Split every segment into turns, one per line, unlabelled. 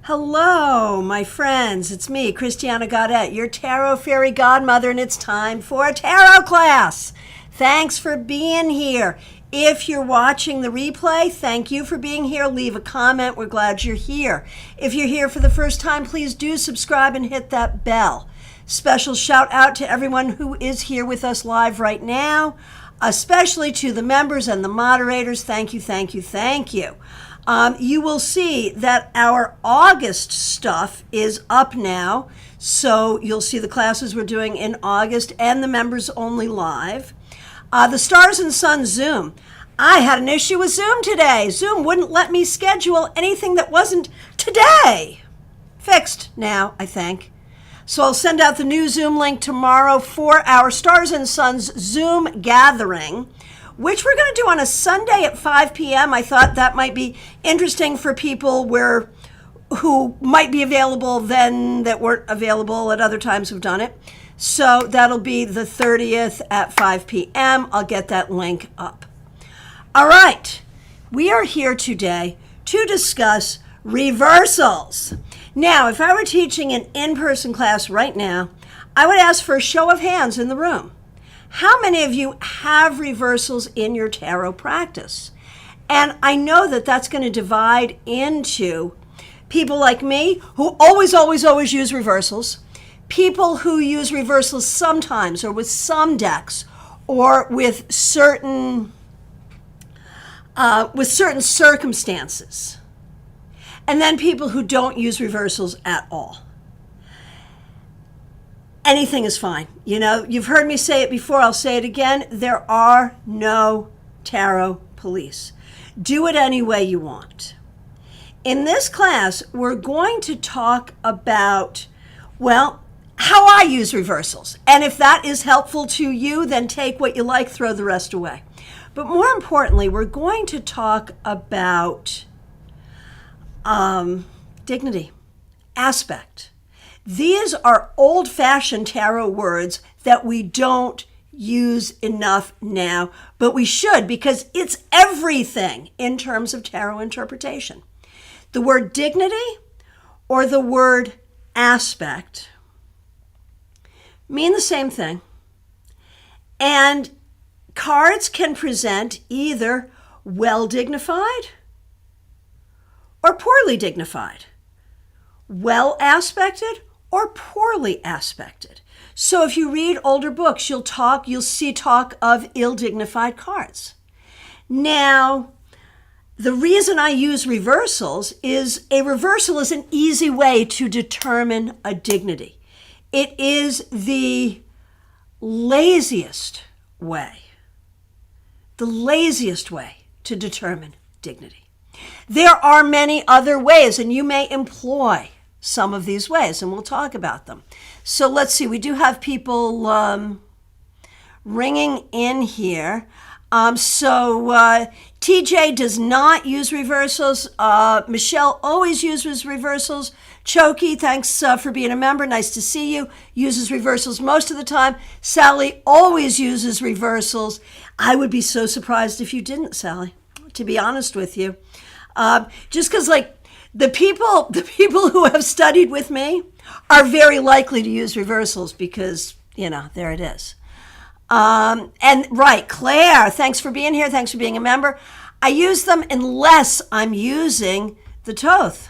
Hello, my friends. It's me, Christiana Gaudet, your tarot fairy godmother, and it's time for a tarot class. Thanks for being here. If you're watching the replay, thank you for being here. Leave a comment. We're glad you're here. If you're here for the first time, please do subscribe and hit that bell. Special shout out to everyone who is here with us live right now, especially to the members and the moderators. Thank you, thank you, thank you. You will see that our August stuff is up now. So you'll see the classes we're doing in August and the members only live. The Stars and Sun Zoom. I had an issue with Zoom today. Zoom wouldn't let me schedule anything that wasn't today. Fixed now, I think. So I'll send out the new Zoom link tomorrow for our Stars and Suns Zoom gathering, which we're going to do on a Sunday at 5 p.m. I thought that might be interesting for people who might be available then that weren't available at other times who've done it. So that'll be the 30th at 5 p.m. I'll get that link up. All right. We are here today to discuss reversals. Now, if I were teaching an in-person class right now, I would ask for a show of hands in the room. How many of you have reversals in your tarot practice? And I know that that's going to divide into people like me who always use reversals, people who use reversals sometimes or with some decks or with certain circumstances, and then people who don't use reversals at all. Anything is fine. You know, you've heard me say it before. I'll say it again. There are no tarot police. Do it any way you want. In this class, we're going to talk about, well, how I use reversals. And if that is helpful to you, then take what you like, throw the rest away. But more importantly, we're going to talk about dignity, aspect. These are old-fashioned tarot words that we don't use enough now, but we should because it's everything in terms of tarot interpretation. The word dignity or the word aspect mean the same thing. And cards can present either well-dignified or poorly dignified, well-aspected or poorly aspected. So if you read older books, you'll see talk of ill-dignified cards. Now, the reason I use reversals is a reversal is an easy way to determine a dignity. It is the laziest way to determine dignity. There are many other ways, and you may employ some of these ways, and we'll talk about them. So let's see. We do have people ringing in here. TJ does not use reversals. Michelle always uses reversals. Choki, thanks for being a member. Nice to see you. Uses reversals most of the time. Sally always uses reversals. I would be so surprised if you didn't, Sally, to be honest with you. Just because, like, the people who have studied with me are very likely to use reversals because, you know, there it is. And right, Claire, thanks for being here. Thanks for being a member. I use them unless I'm using the Thoth,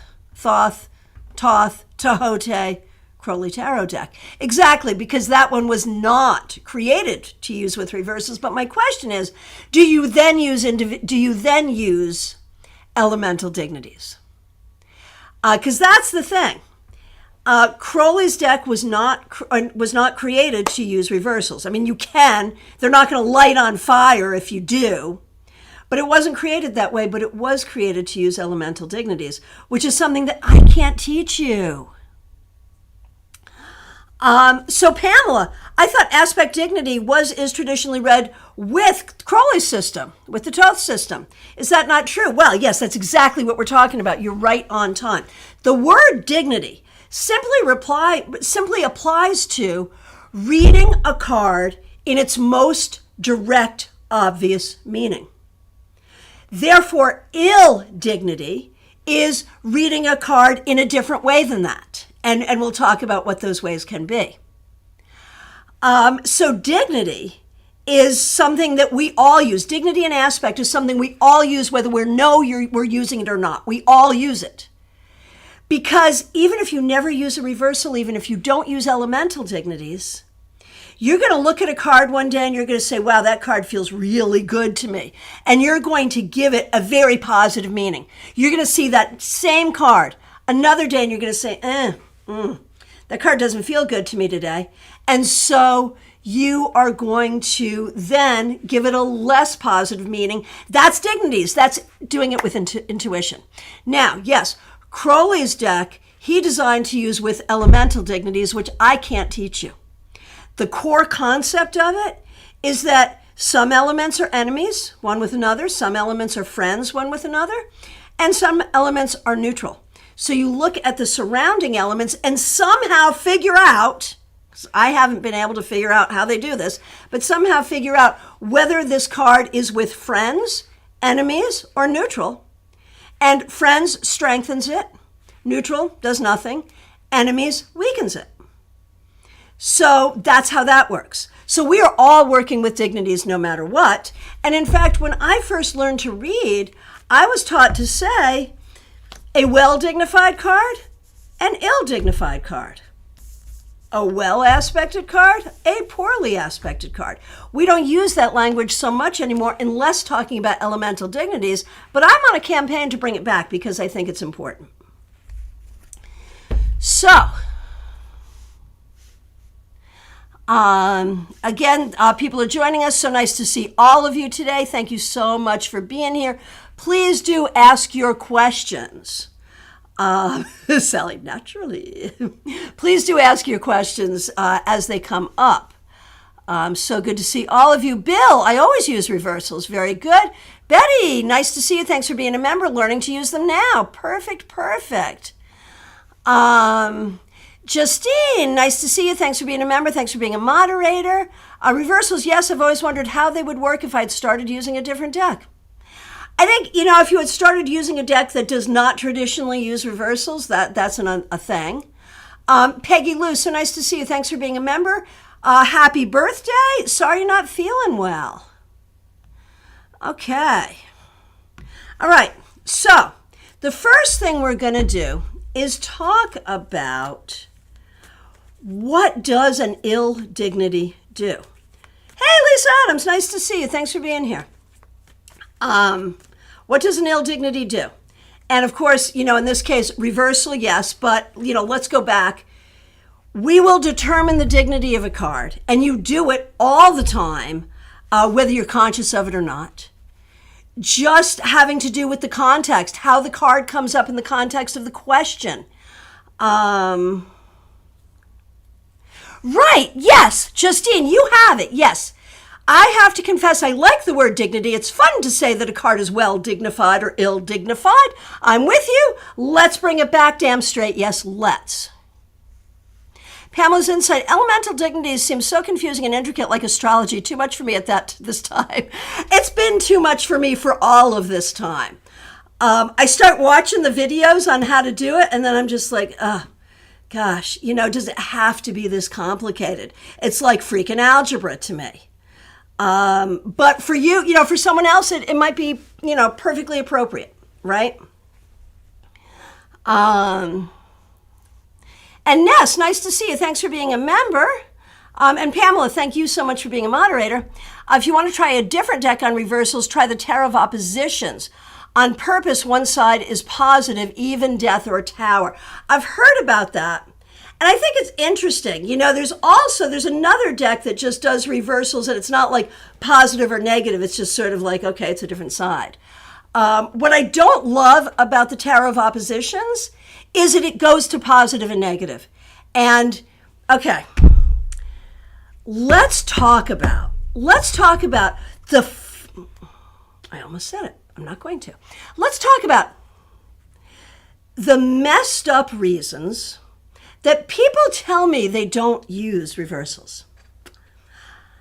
Tahote, Crowley Tarot deck. Exactly, because that one was not created to use with reversals. But my question is, do you then use elemental dignities? Because that's the thing. Crowley's deck was not created to use reversals. I mean, you can. They're not going to light on fire if you do. But it wasn't created that way, but it was created to use elemental dignities, which is something that I can't teach you. So Pamela, I thought aspect dignity is traditionally read with Crowley's system, with the Thoth system. Is that not true? Well, yes, that's exactly what we're talking about. You're right on time. The word dignity simply applies to reading a card in its most direct, obvious meaning. Therefore, ill dignity is reading a card in a different way than that. And we'll talk about what those ways can be. So dignity is something that we all use. Dignity and aspect is something we all use, whether we're using it or not. We all use it. Because even if you never use a reversal, even if you don't use elemental dignities, you're going to look at a card one day and you're going to say, wow, that card feels really good to me. And you're going to give it a very positive meaning. You're going to see that same card another day and you're going to say, that card doesn't feel good to me today. And so you are going to then give it a less positive meaning. That's dignities. That's doing it with intuition. Now, yes, Crowley's deck, he designed to use with elemental dignities, which I can't teach you. The core concept of it is that some elements are enemies, one with another. Some elements are friends, one with another. And some elements are neutral. So you look at the surrounding elements and somehow figure out, I haven't been able to figure out how they do this, but somehow figure out whether this card is with friends, enemies, or neutral. And friends strengthens it. Neutral does nothing. Enemies weakens it. So that's how that works. So we are all working with dignities no matter what. And in fact, when I first learned to read, I was taught to say a well-dignified card, an ill-dignified card. A well-aspected card, a poorly aspected card. We don't use that language so much anymore unless talking about elemental dignities, but I'm on a campaign to bring it back because I think it's important. So, again, people are joining us. So nice to see all of you today. Thank you so much for being here. Please do ask your questions. Sally, naturally. Please do ask your questions as they come up. So good to see all of you. Bill, I always use reversals. Very good. Betty, nice to see you. Thanks for being a member. Learning to use them now. Perfect, perfect. Justine, nice to see you. Thanks for being a member. Thanks for being a moderator. Reversals, yes, I've always wondered how they would work if I'd started using a different deck. I think, if you had started using a deck that does not traditionally use reversals, that's a thing. Peggy Lou, so nice to see you. Thanks for being a member. Happy birthday. Sorry you're not feeling well. Okay. All right. So the first thing we're going to do is talk about what does an ill dignity do. Hey, Lisa Adams, nice to see you. Thanks for being here. What does an ill dignity do? And of course, in this case, reversal, yes, but, let's go back. We will determine the dignity of a card, and you do it all the time, whether you're conscious of it or not. Just having to do with the context, how the card comes up in the context of the question. Right, yes, Justine, you have it, yes. I have to confess, I like the word dignity. It's fun to say that a card is well dignified or ill dignified. I'm with you. Let's bring it back damn straight. Yes, let's. Pamela's insight. Elemental dignities seem so confusing and intricate like astrology. Too much for me at this time. It's been too much for me for all of this time. I start watching the videos on how to do it, and then I'm just like, gosh, does it have to be this complicated? It's like freaking algebra to me. But for you, for someone else, it might be, perfectly appropriate, right? And Ness, nice to see you. Thanks for being a member. And Pamela, thank you so much for being a moderator. If you want to try a different deck on reversals, try the Tarot of Oppositions. On purpose, one side is positive, even, death, or tower. I've heard about that. And I think it's interesting. There's another deck that just does reversals, and it's not like positive or negative. It's just sort of like, okay, it's a different side. What I don't love about the Tarot of Oppositions is that it goes to positive and negative. And, okay, let's talk about I almost said it. I'm not going to. Let's talk about the messed up reasons that people tell me they don't use reversals.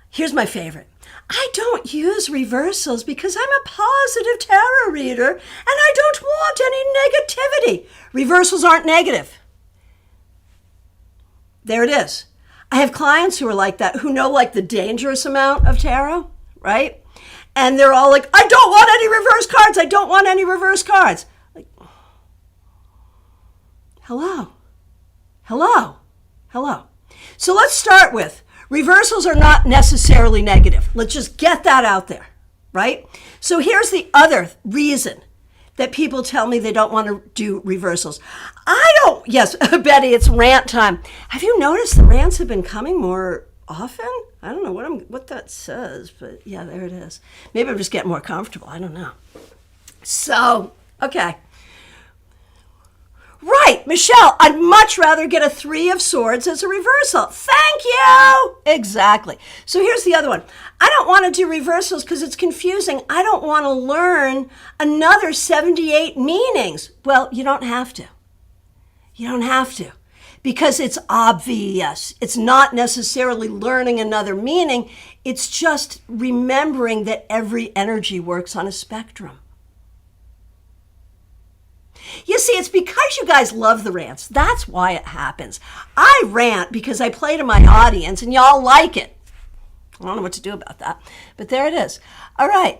Here's my favorite. I don't use reversals because I'm a positive tarot reader and I don't want any negativity. Reversals aren't negative. There it is. I have clients who are like that, who know like the dangerous amount of tarot, right? And they're all like, I don't want any reverse cards. I don't want any reverse cards. Like, hello. So let's start with, reversals are not necessarily negative. Let's just get that out there, right? So here's the other reason that people tell me they don't want to do reversals. Yes, Betty, it's rant time. Have you noticed the rants have been coming more often? I don't know what that says, but yeah, there it is. Maybe I'm just getting more comfortable. I don't know. So, okay. Right, Michelle, I'd much rather get a 3 of Swords as a reversal. Thank you. Exactly. So here's the other one. I don't want to do reversals because it's confusing. I don't want to learn another 78 meanings. Well, you don't have to. You don't have to, because it's obvious. It's not necessarily learning another meaning. It's just remembering that every energy works on a spectrum. You see, it's because you guys love the rants. That's why it happens. I rant because I play to my audience and y'all like it. I don't know what to do about that, but there it is. All right.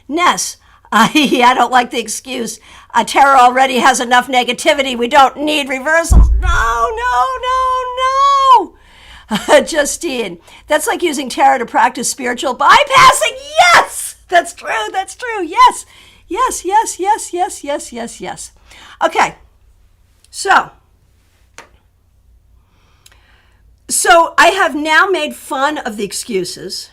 Ness, I don't like the excuse. Tarot already has enough negativity. We don't need reversals. No. Justine, that's like using tarot to practice spiritual bypassing. Yes, that's true. Yes. Okay, so I have now made fun of the excuses.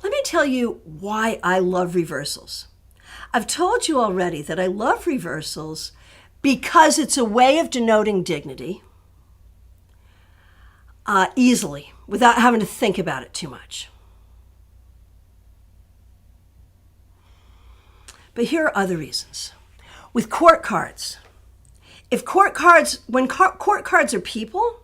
Let me tell you why I love reversals. I've told you already that I love reversals because it's a way of denoting dignity easily, without having to think about it too much. But here are other reasons. With court cards, when court cards are people,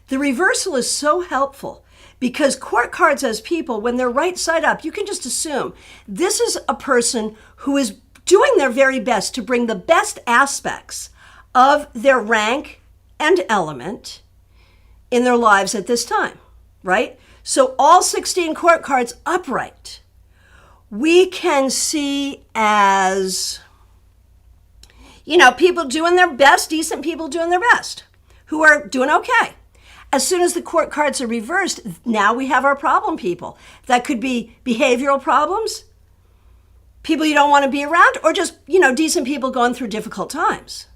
the reversal is so helpful because court cards as people, when they're right side up, you can just assume this is a person who is doing their very best to bring the best aspects of their rank and element in their lives at this time, right? So all 16 court cards upright, we can see as, people doing their best, decent people doing their best, who are doing okay. As soon as the court cards are reversed, now we have our problem people. That could be behavioral problems, people you don't want to be around, or just, decent people going through difficult times.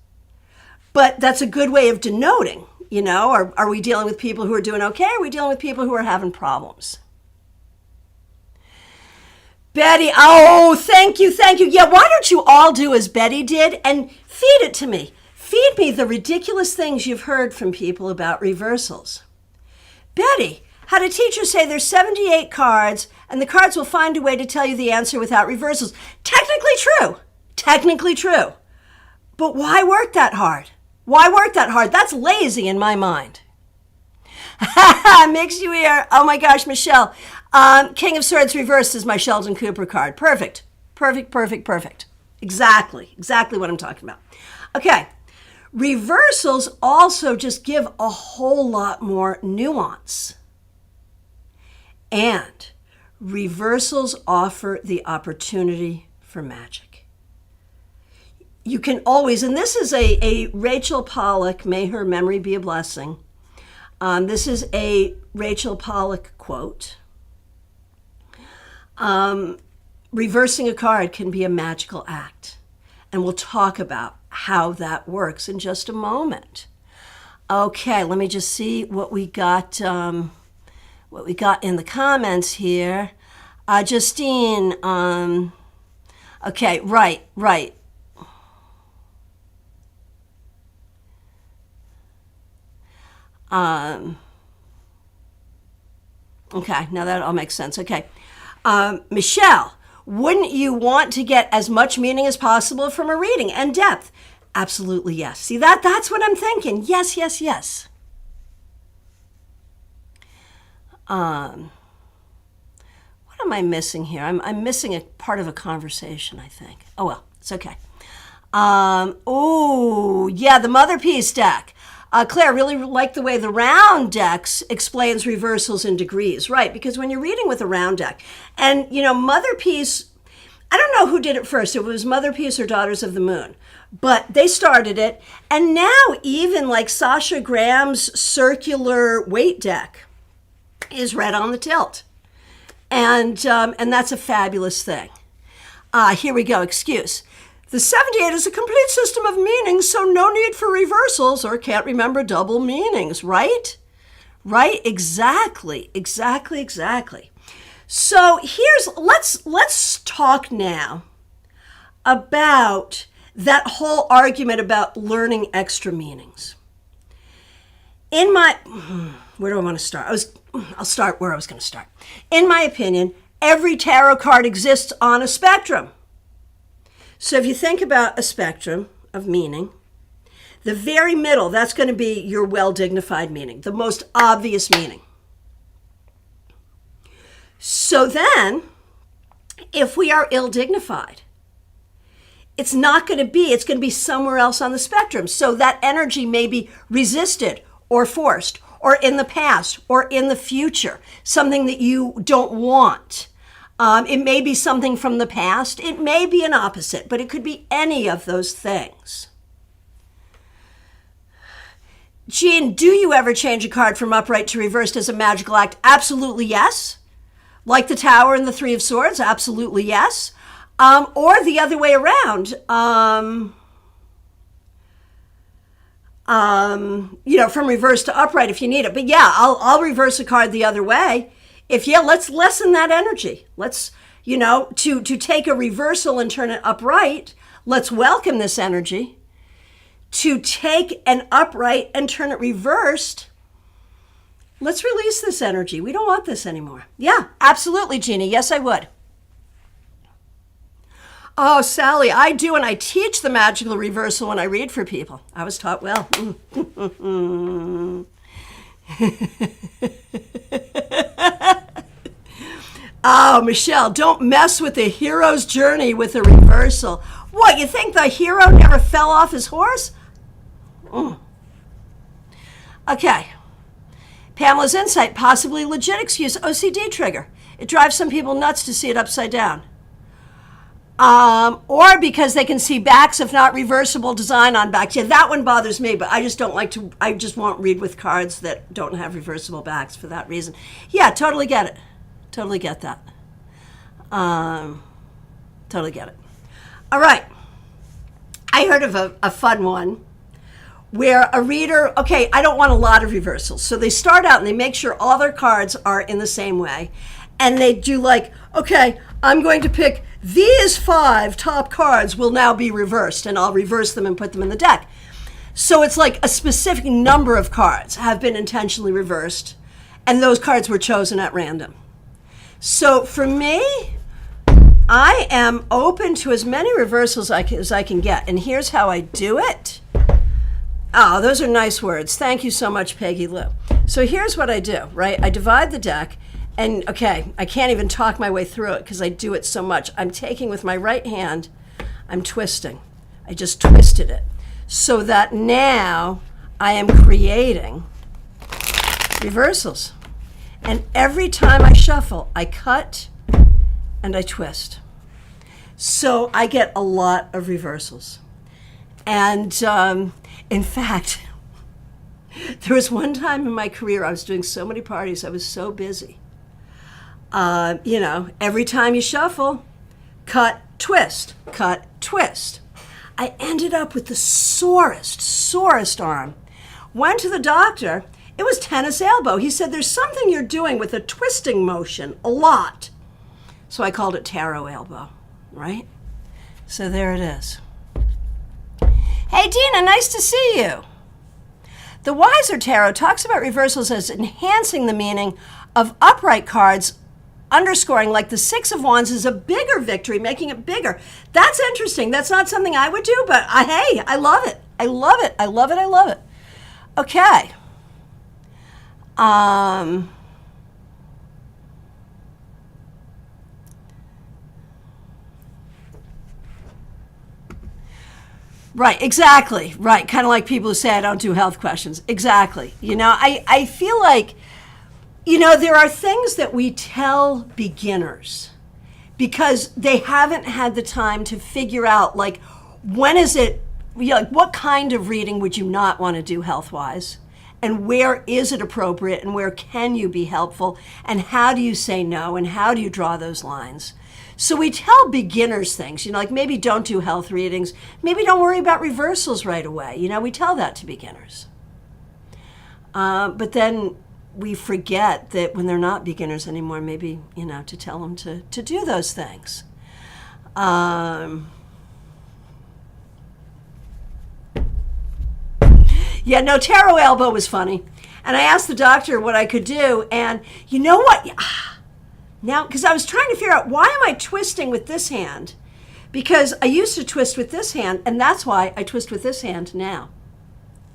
But that's a good way of denoting, are we dealing with people who are doing okay? Or are we dealing with people who are having problems? Betty, oh, thank you. Yeah, why don't you all do as Betty did and feed it to me? Feed me the ridiculous things you've heard from people about reversals. Betty, had a teacher say there's 78 cards and the cards will find a way to tell you the answer without reversals. Technically true. But why work that hard? That's lazy in my mind. Makes you hear. Oh my gosh, Michelle. King of Swords reversed is my Sheldon Cooper card. Perfect. Exactly what I'm talking about. Okay. Reversals also just give a whole lot more nuance. And reversals offer the opportunity for magic. You can always, and this is a Rachel Pollack, may her memory be a blessing. This is a Rachel Pollack quote. Reversing a card can be a magical act. And we'll talk about how that works in just a moment. Okay, let me just see what we got in the comments here. Justine, okay, right. Okay, now that all makes sense. Okay. Michelle, wouldn't you want to get as much meaning as possible from a reading and depth? Absolutely, yes. See, that's what I'm thinking. Yes. What am I missing here? I'm missing a part of a conversation, I think. Oh, well, it's okay. Oh, yeah, the mother piece deck. Claire, really like the way the round decks explains reversals in degrees, right? Because when you're reading with a round deck, and, mother piece, I don't know who did it first. If it was Mother Piece or Daughters of the Moon. But they started it. And now even like Sasha Graham's circular weight deck is read on the tilt. And that's a fabulous thing. Here we go, excuse. The 78 is a complete system of meanings, so no need for reversals or can't remember double meanings, right? Right? Exactly. So let's talk now about that whole argument about learning extra meanings. Where do I want to start? I'll start where I was going to start. In my opinion, every tarot card exists on a spectrum. So if you think about a spectrum of meaning, the very middle, that's going to be your well-dignified meaning, the most obvious meaning. So then, if we are ill-dignified, it's going to be somewhere else on the spectrum. So that energy may be resisted or forced, or in the past, or in the future, something that you don't want. It may be something from the past. It may be an opposite, but it could be any of those things. Jean, do you ever change a card from upright to reversed as a magical act? Absolutely yes. Like the Tower and the Three of Swords? Absolutely yes. Or the other way around. From reverse to upright if you need it. But yeah, I'll reverse a card the other way. Let's lessen that energy. Let's, to take a reversal and turn it upright, let's welcome this energy. To take an upright and turn it reversed, let's release this energy. We don't want this anymore. Yeah, absolutely, Jeannie. Yes, I would. Oh, Sally, I do, and I teach the magical reversal when I read for people. I was taught well. Oh, Michelle, don't mess with the hero's journey with a reversal. What, you think the hero never fell off his horse? Okay. Pamela's insight, possibly legit excuse, OCD trigger. It drives some people nuts to see it upside down. Or because they can see backs, if not reversible design on backs. Yeah, that one bothers me, but I just won't read with cards that don't have reversible backs for that reason. Yeah, totally get it. Totally get that. Totally get it. All right. I heard of a fun one where a reader, okay, I don't want a lot of reversals. So they start out and they make sure all their cards are in the same way. And they do okay, I'm going to pick these 5 top cards will now be reversed, and I'll reverse them and put them in the deck. So it's like a specific number of cards have been intentionally reversed, and those cards were chosen at random. So for me, I am open to as many reversals as I can get, and here's how I do it. Oh, those are nice words. Thank you so much, Peggy Lou. So here's what I do, right? I divide the deck. And okay, I can't even talk my way through it because I do it so much. I'm taking with my right hand, I'm twisting. I just twisted it so that now I am creating reversals. And every time I shuffle, I cut and I twist. So I get a lot of reversals. And in fact, there was one time in my career, I was doing so many parties, I was so busy. Every time you shuffle, cut, twist, cut, twist. I ended up with the sorest arm. Went to the doctor. It was tennis elbow. He said, there's something you're doing with a twisting motion a lot. So I called it tarot elbow, right? So there it is. Hey, Dina, nice to see you. The Wiser Tarot talks about reversals as enhancing the meaning of upright cards, underscoring like the 6 of Wands is a bigger victory, making it bigger. That's interesting. That's not something I would do, but hey, I love it. I love it. I love it. I love it. Okay. Right, exactly. Right. Kind of like people who say I don't do health questions. Exactly. I feel like, there are things that we tell beginners because they haven't had the time to figure out, like, when is it, like, what kind of reading would you not want to do health-wise? And where is it appropriate? And where can you be helpful? And how do you say no? And how do you draw those lines? So we tell beginners things, like maybe don't do health readings. Maybe don't worry about reversals right away. We tell that to beginners. But then we forget that when they're not beginners anymore, maybe, to tell them to do those things. Yeah, no, tarot elbow was funny. And I asked the doctor what I could do. And you know what? Now, because I was trying to figure out, why am I twisting with this hand? Because I used to twist with this hand, and that's why I twist with this hand now.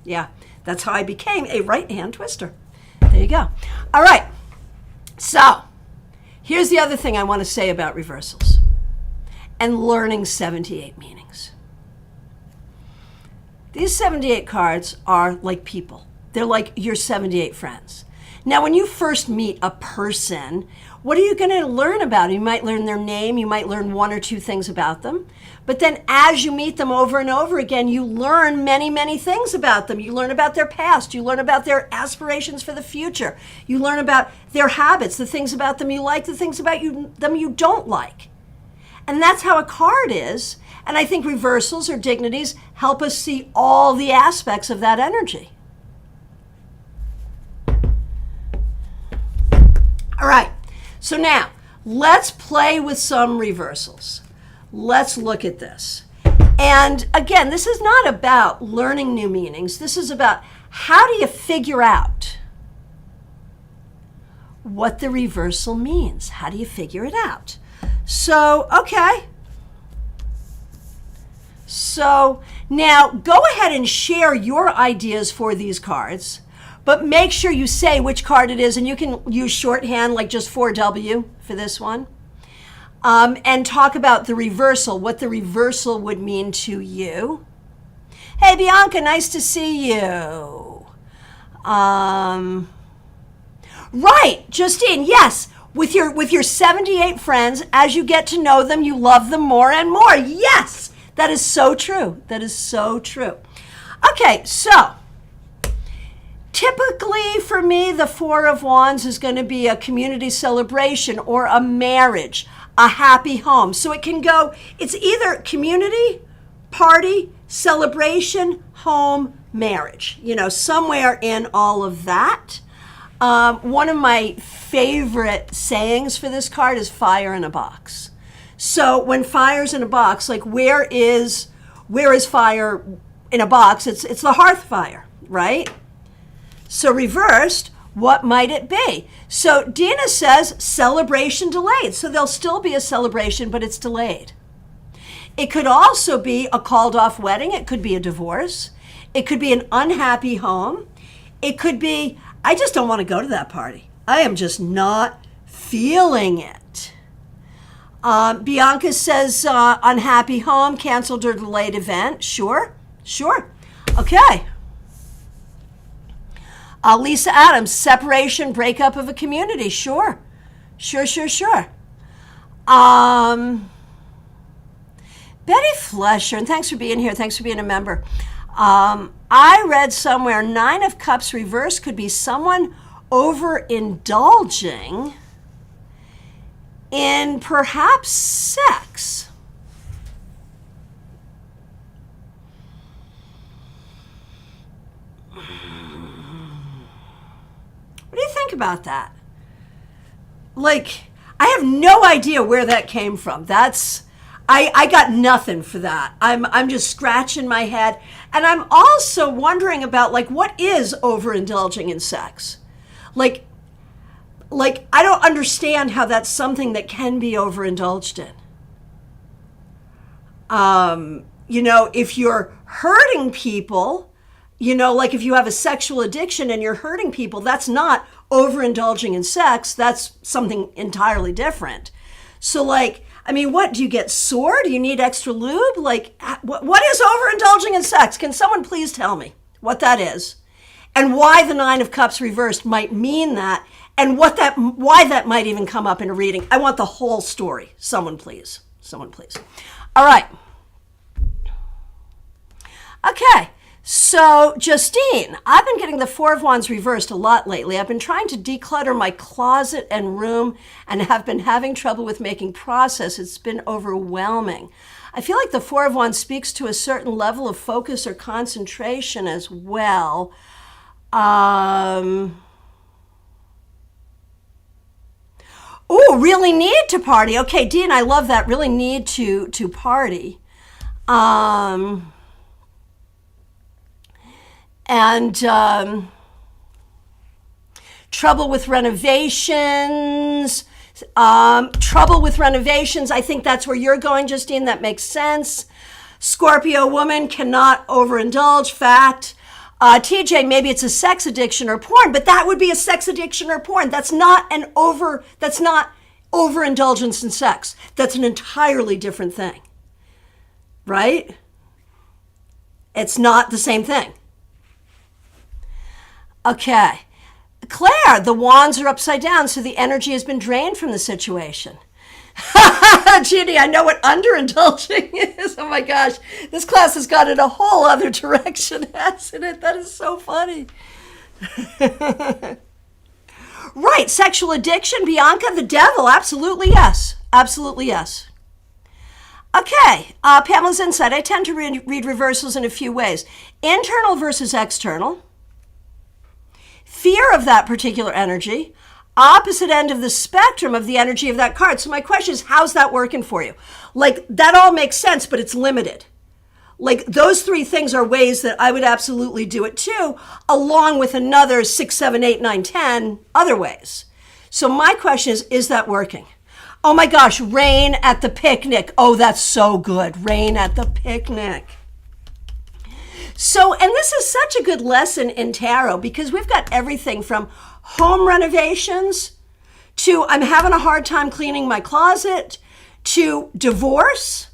Yeah, that's how I became a right-hand twister. There you go. All right. So, here's the other thing I want to say about reversals and learning 78 meanings. These 78 cards are like people. They're like your 78 friends. Now, when you first meet a person, what are you going to learn about them? You might learn their name. You might learn one or two things about them. But then as you meet them over and over again, you learn many, many things about them. You learn about their past. You learn about their aspirations for the future. You learn about their habits, the things about them you like, the things about them you don't like. And that's how a card is. And I think reversals or dignities help us see all the aspects of that energy. All right. So now, let's play with some reversals. Let's look at this. And again, this is not about learning new meanings. This is about how do you figure out what the reversal means? How do you figure it out? So, okay. So now go ahead and share your ideas for these cards. But make sure you say which card it is, and you can use shorthand like just 4W for this one. And talk about the reversal, what the reversal would mean to you. Hey, Bianca, nice to see you. Right, Justine, yes. With your 78 friends, as you get to know them, you love them more and more. Yes, that is so true. That is so true. Okay, so typically for me, the Four of Wands is going to be a community celebration or a marriage, a happy home. So it can go, it's either community, party, celebration, home, marriage, somewhere in all of that. One of my favorite sayings for this card is fire in a box. So when fire's in a box, like where is fire in a box? It's the hearth fire, right? So reversed, what might it be? So Dina says celebration delayed. So there'll still be a celebration, but it's delayed. It could also be a called off wedding. It could be a divorce. It could be an unhappy home. It could be, I just don't want to go to that party. I am just not feeling it. Bianca says unhappy home, canceled or delayed event. Sure. Okay. Lisa Adams, separation, breakup of a community. Sure. Betty Flesher, and thanks for being here. Thanks for being a member. I read somewhere 9 of Cups reverse could be someone overindulging in perhaps sex. What do you think about that? Like, I have no idea where that came from. I got nothing for that. I'm just scratching my head. And I'm also wondering about, like, what is overindulging in sex? Like I don't understand how that's something that can be overindulged in. If you're hurting people, like if you have a sexual addiction and you're hurting people, that's not overindulging in sex. That's something entirely different. So, like, I mean, what, do you get sore? Do you need extra lube? Like, what is overindulging in sex? Can someone please tell me what that is? And why the Nine of Cups reversed might mean that, and why that might even come up in a reading. I want the whole story. Someone please. Someone please. All right. Okay. So, Justine, I've been getting the Four of Wands reversed a lot lately. I've been trying to declutter my closet and room and have been having trouble with making progress. It's been overwhelming. I feel like the Four of Wands speaks to a certain level of focus or concentration as well. Oh, really need to party. Okay, Dean, I love that. Really need to party. Trouble with renovations. I think that's where you're going, Justine. That makes sense. Scorpio woman cannot overindulge. Fact. TJ, maybe it's a sex addiction or porn, but that would be a sex addiction or porn. That's not overindulgence in sex. That's an entirely different thing. Right? It's not the same thing. Okay. Claire, the wands are upside down, so the energy has been drained from the situation. Ginny, I know what underindulging is. Oh my gosh. This class has gone in a whole other direction, hasn't it? That is so funny. Right. Sexual addiction, Bianca, the devil. Absolutely yes. Absolutely yes. Okay. Pamela's insight. I tend to read reversals in a few ways. Internal versus external. Fear of that particular energy, opposite end of the spectrum of the energy of that card. So my question is, how's that working for you? Like, that all makes sense, but it's limited. Like, those three things are ways that I would absolutely do it too, along with another 6, 7, 8, 9, 10 other ways. So my question is that working? Oh my gosh, rain at the picnic. Oh, that's so good. Rain at the picnic. So, and this is such a good lesson in tarot because we've got everything from home renovations to I'm having a hard time cleaning my closet to divorce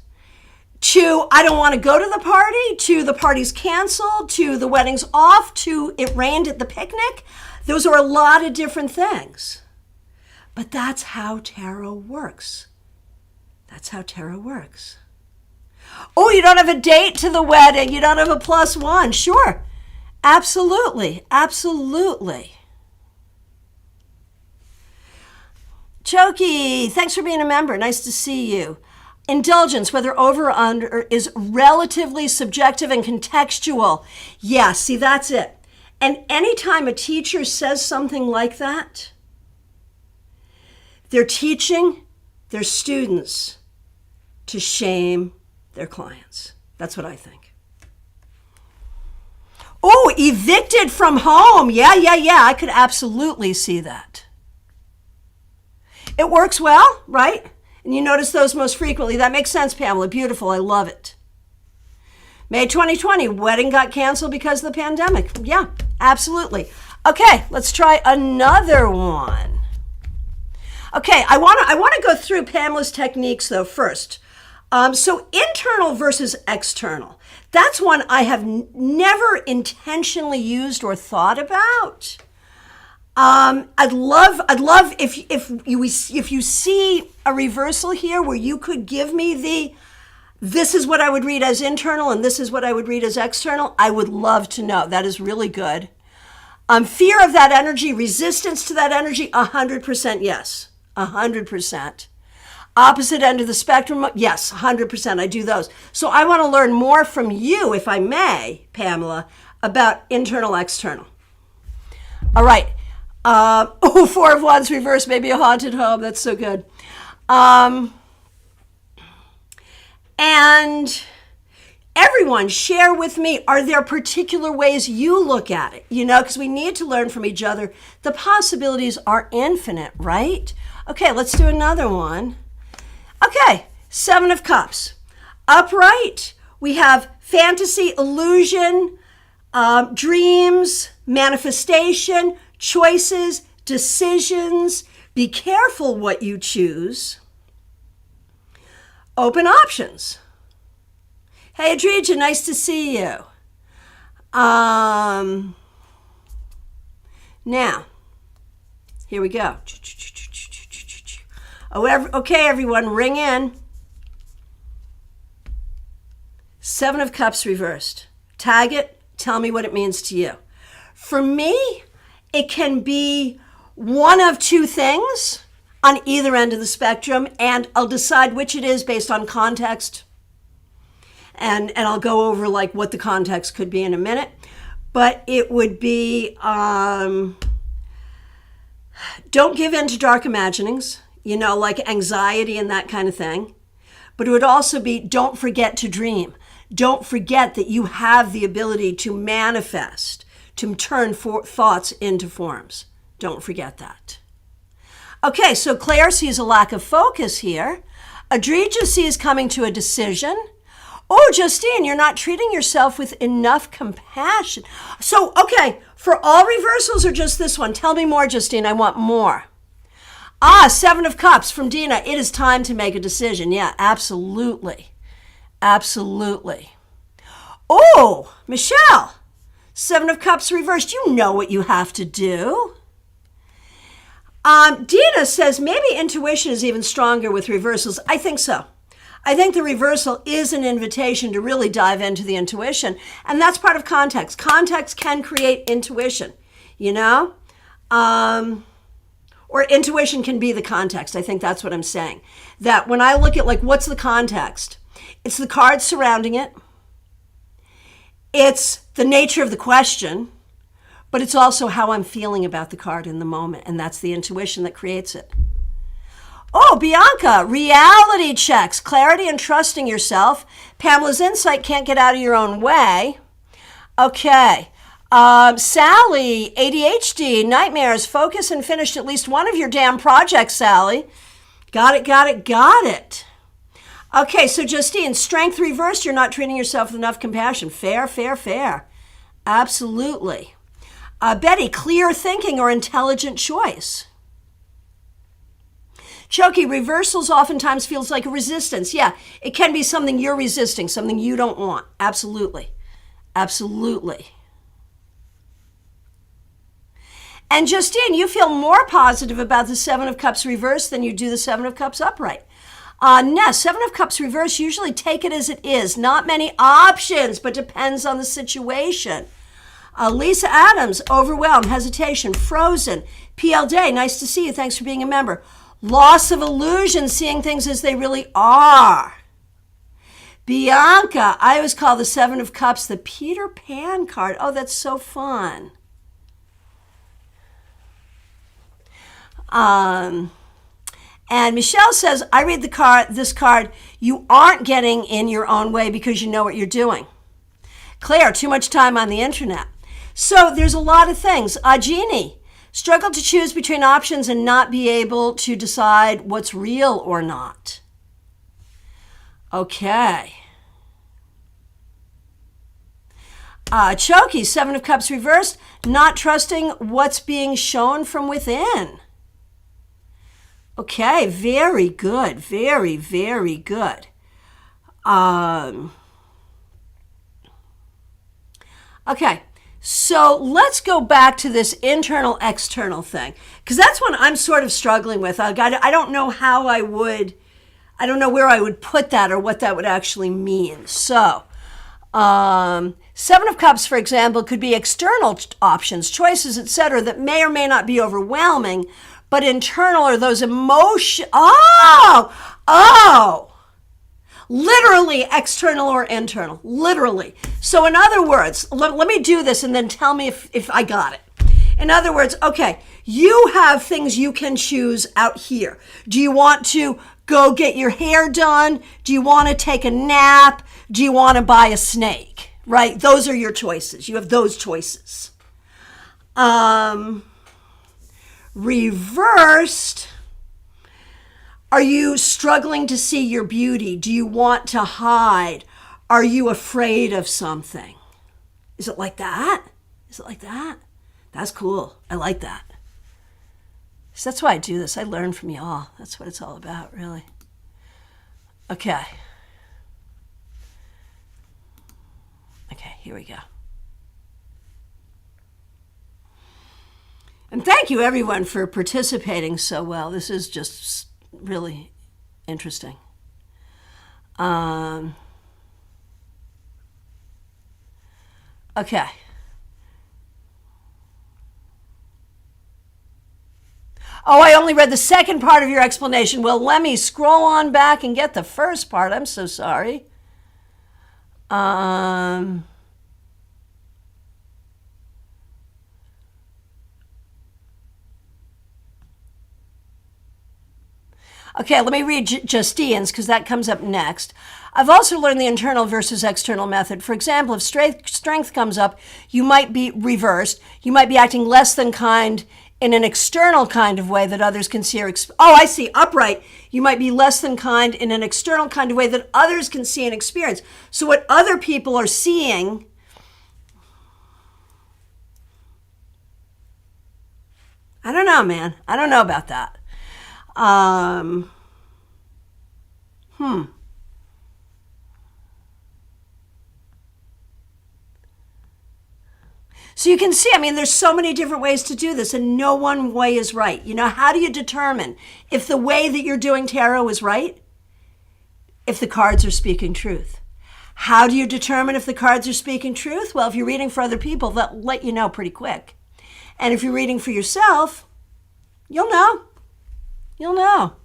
to I don't want to go to the party to the party's canceled to the wedding's off to it rained at the picnic. Those are a lot of different things. But that's how tarot works. That's how tarot works. Oh, you don't have a date to the wedding. You don't have a +1. Sure. Absolutely. Absolutely. Choki, thanks for being a member. Nice to see you. Indulgence, whether over or under, is relatively subjective and contextual. Yeah, see, that's it. And anytime a teacher says something like that, they're teaching their students to shame their clients. That's what I think. Oh, evicted from home. Yeah. I could absolutely see that. It works well, right? And you notice those most frequently. That makes sense, Pamela. Beautiful. I love it. May 2020, wedding got canceled because of the pandemic. Yeah, absolutely. Okay, let's try another one. Okay, I want to go through Pamela's techniques though first. So internal versus external. That's one I have never intentionally used or thought about. I'd love if you see a reversal here where you could give me this is what I would read as internal and this is what I would read as external. I would love to know. That is really good. Fear of that energy, resistance to that energy, 100% yes. 100%. Opposite end of the spectrum, yes, 100%. I do those. So I want to learn more from you, if I may, Pamela, about internal, external. All right. Four of Wands reversed, maybe a haunted home. That's so good. And everyone, share with me, are there particular ways you look at it? You know, because we need to learn from each other. The possibilities are infinite, right? Okay, let's do another one. Okay, 7 of Cups. Upright, we have fantasy, illusion, dreams, manifestation, choices, decisions. Be careful what you choose. Open options. Hey, Adrija, nice to see you. Now, here we go. Okay, everyone, ring in. 7 of Cups reversed. Tag it. Tell me what it means to you. For me, it can be one of two things on either end of the spectrum, and I'll decide which it is based on context. And I'll go over like what the context could be in a minute. But it would be, don't give in to dark imaginings, like anxiety and that kind of thing. But it would also be, don't forget to dream. Don't forget that you have the ability to manifest, to turn thoughts into forms. Don't forget that. Okay, so Claire sees a lack of focus here. Adrija sees coming to a decision. Oh, Justine, you're not treating yourself with enough compassion. So, okay, for all reversals or just this one? Tell me more, Justine. I want more. 7 of Cups from Dina. It is time to make a decision. Yeah, absolutely. Absolutely. Oh, Michelle, 7 of Cups reversed. You know what you have to do. Dina says maybe intuition is even stronger with reversals. I think so. I think the reversal is an invitation to really dive into the intuition, and that's part of context. Context can create intuition, or intuition can be the context. I think that's what I'm saying. That when I look at what's the context? It's the cards surrounding it. It's the nature of the question, but it's also how I'm feeling about the card in the moment, and that's the intuition that creates it. Oh, Bianca, reality checks, clarity and trusting yourself. Pamela's insight, can't get out of your own way. Okay. Sally, ADHD, nightmares, focus and finished at least one of your damn projects, Sally. Got it. Okay, so Justine, strength reversed, you're not treating yourself with enough compassion. Fair. Absolutely. Betty, clear thinking or intelligent choice. Choki, reversals oftentimes feels like a resistance. Yeah, it can be something you're resisting, something you don't want. Absolutely. And Justine, you feel more positive about the 7 of Cups reversed than you do the 7 of Cups upright. Ness, 7 of Cups reversed, usually take it as it is. Not many options, but depends on the situation. Lisa Adams, overwhelmed, hesitation, frozen. PL Day, nice to see you. Thanks for being a member. Loss of illusion, seeing things as they really are. Bianca, I always call the 7 of Cups the Peter Pan card. Oh, that's so fun. And Michelle says, I read this card, you aren't getting in your own way because you know what you're doing. Claire, too much time on the internet. So there's a lot of things. Jeannie, struggle to choose between options and not be able to decide what's real or not. Okay. Choki, 7 of Cups reversed, not trusting what's being shown from within. Okay, very good. Very good. Okay. So let's go back to this internal-external thing, because that's what I'm sort of struggling with. I don't know where I would put that or what that would actually mean. So 7 of Cups, for example, could be external options, choices, etc., that may or may not be overwhelming, but internal are those emotions. Literally external or internal, literally. So in other words, let me do this and then tell me if I got it. In other words, okay, you have things you can choose out here. Do you want to go get your hair done? Do you want to take a nap? Do you want to buy a snake? Right? Those are your choices. You have those choices. Reversed. Are you struggling to see your beauty? Do you want to hide? Are you afraid of something? Is it like that? That's cool. I like that. So that's why I do this. I learn from y'all. That's what it's all about, really. Okay. Okay, here we go. And thank you, everyone, for participating so well. This is just really interesting. Okay. Oh, I only read the second part of your explanation. Well, let me scroll on back and get the first part. I'm so sorry. Okay, let me read Justine's because that comes up next. I've also learned the internal versus external method. For example, if strength comes up, you might be reversed. You might be acting less than kind in an external kind of way that others can see or oh, I see, upright. You might be less than kind in an external kind of way that others can see and experience. So what other people are seeing, I don't know, man. I don't know about that. So you can see, I mean, there's so many different ways to do this, and no one way is right. You know, how do you determine if the way that you're doing tarot is right? If the cards are speaking truth. How do you determine if the cards are speaking truth? Well, if you're reading for other people, they'll let you know pretty quick. And if you're reading for yourself, you'll know. You'll know.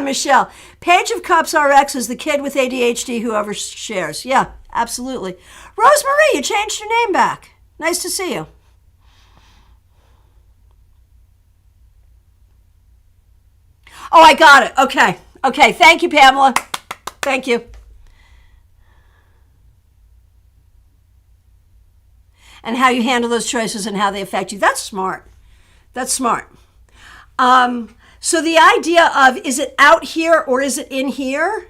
Michelle, Page of Cups RX is the kid with ADHD who overshares. Yeah, absolutely. Rosemarie, you changed your name back. Nice to see you. Oh, I got it. Okay. Okay. Thank you, Pamela. Thank you. And how you handle those choices and how they affect you. That's smart. That's smart. So the idea of, is it out here or is it in here?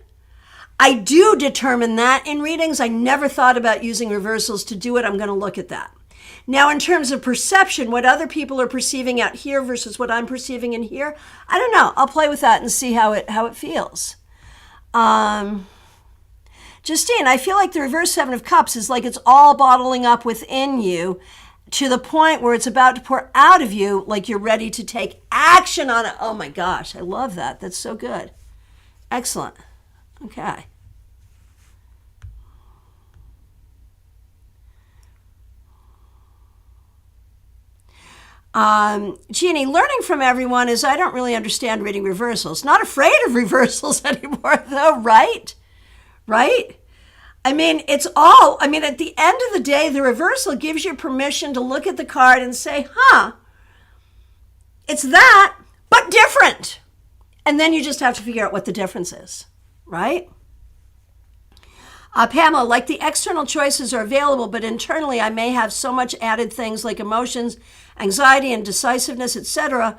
I do determine that in readings. I never thought about using reversals to do it. I'm going to look at that. Now, in terms of perception, what other people are perceiving out here versus what I'm perceiving in here, I don't know. I'll play with that and see how it feels. Justine, I feel like the reverse Seven of Cups is like it's all bottling up within you to the point where it's about to pour out of you, like you're ready to take action on it. Oh my gosh, I love that. That's so good. Excellent. Okay. Jeannie, learning from everyone is I don't really understand reading reversals. Not afraid of reversals anymore, though, right? Right? I mean, at the end of the day, the reversal gives you permission to look at the card and say, it's that, but different. And then you just have to figure out what the difference is, right? Pamela, like the external choices are available, but internally I may have so much added things like emotions, anxiety, and decisiveness, etc.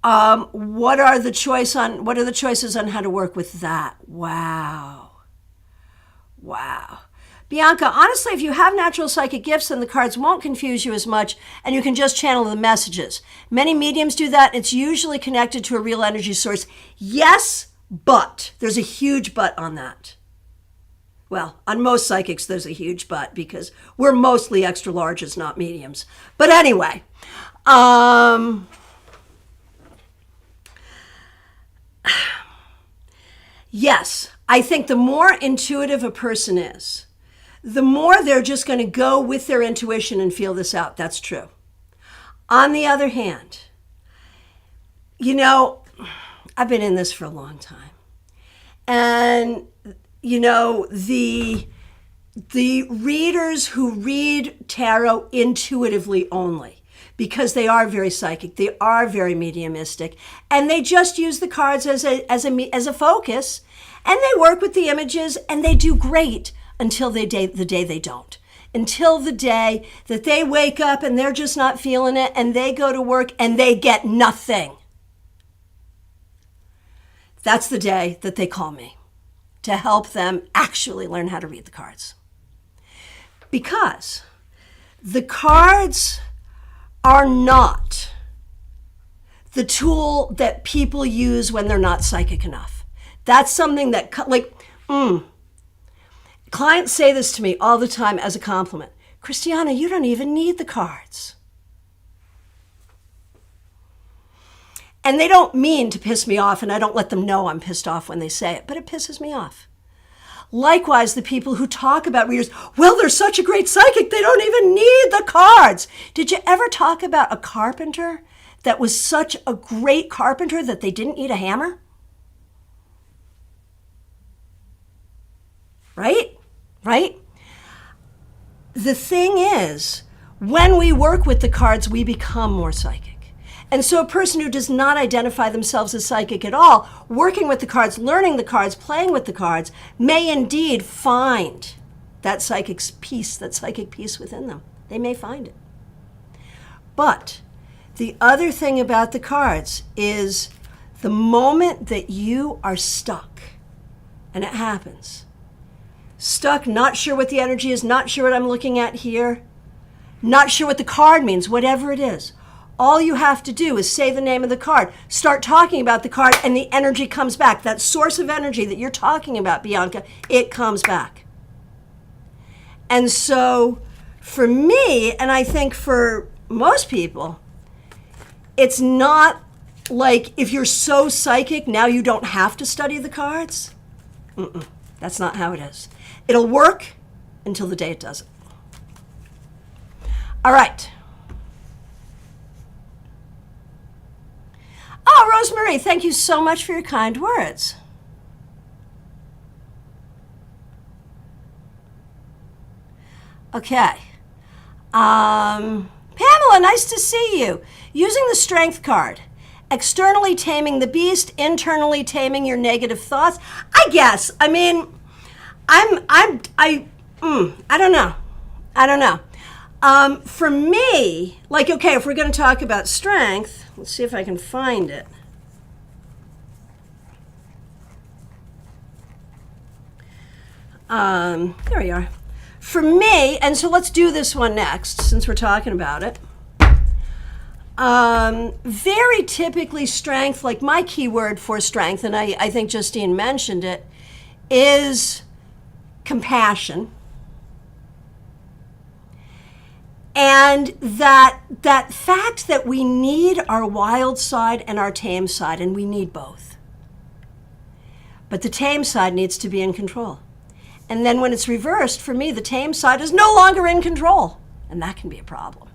What are the choices on how to work with that? Wow. Bianca, honestly, if you have natural psychic gifts, then the cards won't confuse you as much, and you can just channel the messages. Many mediums do that. It's usually connected to a real energy source. Yes, but there's a huge but on that. Well, on most psychics, there's a huge but because we're mostly extra larges, not mediums. But anyway, yes, I think the more intuitive a person is, the more they're just going to go with their intuition and feel this out. That's true. On the other hand, I've been in this for a long time. And, the readers who read tarot intuitively only, because they are very psychic, they are very mediumistic, and they just use the cards as a focus, and they work with the images, and they do great until the day they don't. Until the day that they wake up and they're just not feeling it, and they go to work and they get nothing. That's the day that they call me to help them actually learn how to read the cards. Because the cards are not the tool that people use when they're not psychic enough. That's something that, clients say this to me all the time as a compliment. Christiana, you don't even need the cards. And they don't mean to piss me off, and I don't let them know I'm pissed off when they say it, but it pisses me off. Likewise, the people who talk about readers, well, they're such a great psychic, they don't even need the cards. Did you ever talk about a carpenter that was such a great carpenter that they didn't need a hammer? Right? Right? The thing is, when we work with the cards, we become more psychic. And so a person who does not identify themselves as psychic at all, working with the cards, learning the cards, playing with the cards, may indeed find that psychic peace within them. They may find it. But the other thing about the cards is the moment that you are stuck, and it happens, stuck, not sure what the energy is, not sure what I'm looking at here, not sure what the card means, whatever it is, all you have to do is say the name of the card, start talking about the card, and the energy comes back. That source of energy that you're talking about, Bianca, it comes back. And so for me, and I think for most people, it's not like if you're so psychic, now you don't have to study the cards. That's not how it is. It'll work until the day it doesn't. All right. Oh, Rosemary, thank you so much for your kind words. Okay. Pamela, nice to see you. Using the Strength card, externally taming the beast, internally taming your negative thoughts. I guess. I mean, I don't know. I don't know. For me, like, okay, if we're going to talk about strength, let's see if I can find it. There we are. For me, and so let's do this one next, since we're talking about it. Very typically strength, like my keyword for strength, and I think Justine mentioned it, is compassion. And that fact that we need our wild side and our tame side, and we need both. But the tame side needs to be in control. And then when it's reversed, for me, the tame side is no longer in control. And that can be a problem.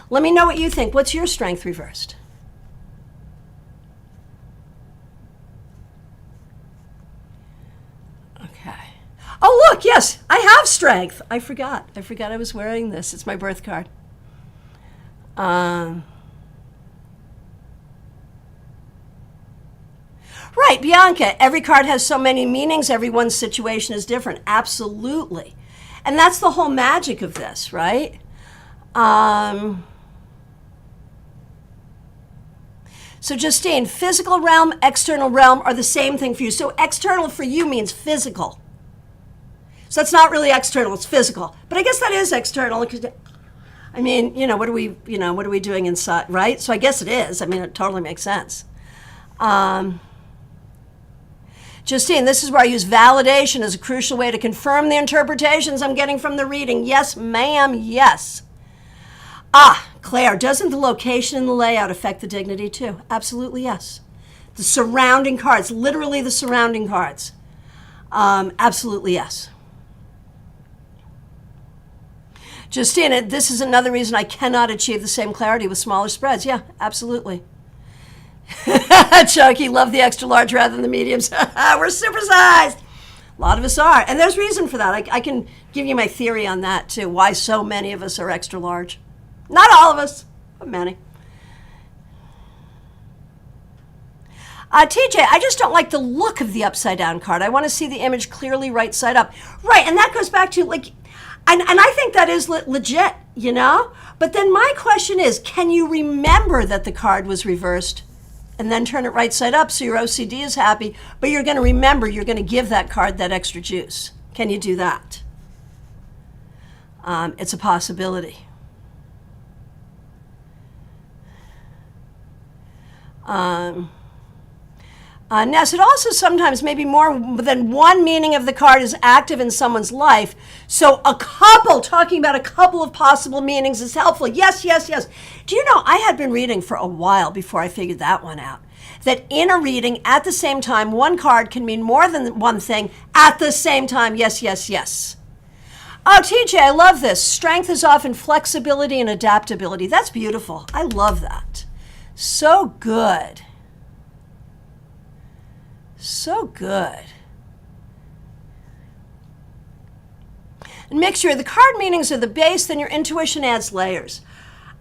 Let me know what you think. What's your strength reversed? Okay. Oh, look, yes, I have strength. I forgot I was wearing this. It's my birth card. Right, Bianca, every card has so many meanings. Everyone's situation is different. Absolutely. And that's the whole magic of this, right? So Justine, physical realm, external realm are the same thing for you. So external for you means physical. So that's not really external, it's physical. But I guess that is external because, I mean, what are we doing inside, right? So I guess it is. I mean, it totally makes sense. Justine, this is where I use validation as a crucial way to confirm the interpretations I'm getting from the reading. Yes, ma'am, yes. Claire, doesn't the location and the layout affect the dignity too? Absolutely, yes. The surrounding cards, literally the surrounding cards. Absolutely, yes. Justina, this is another reason I cannot achieve the same clarity with smaller spreads. Yeah, absolutely. Chucky, love the extra large rather than the mediums. We're supersized. A lot of us are. And there's reason for that. I can give you my theory on that too, why so many of us are extra large. Not all of us, but many. TJ, I just don't like the look of the upside down card. I want to see the image clearly right side up. Right, and that goes back to like, and I think that is legit, But then my question is, can you remember that the card was reversed and then turn it right side up so your OCD is happy, but you're going to remember you're going to give that card that extra juice? Can you do that? It's a possibility. Ness, it also sometimes maybe more than one meaning of the card is active in someone's life. So talking about a couple of possible meanings is helpful. Yes, yes, yes. Do you know, I had been reading for a while before I figured that one out. That in a reading, at the same time, one card can mean more than one thing at the same time. Yes, yes, yes. Oh, TJ, I love this. Strength is often flexibility and adaptability. That's beautiful. I love that. So good. So good. And mixture, the card meanings are the base, then your intuition adds layers.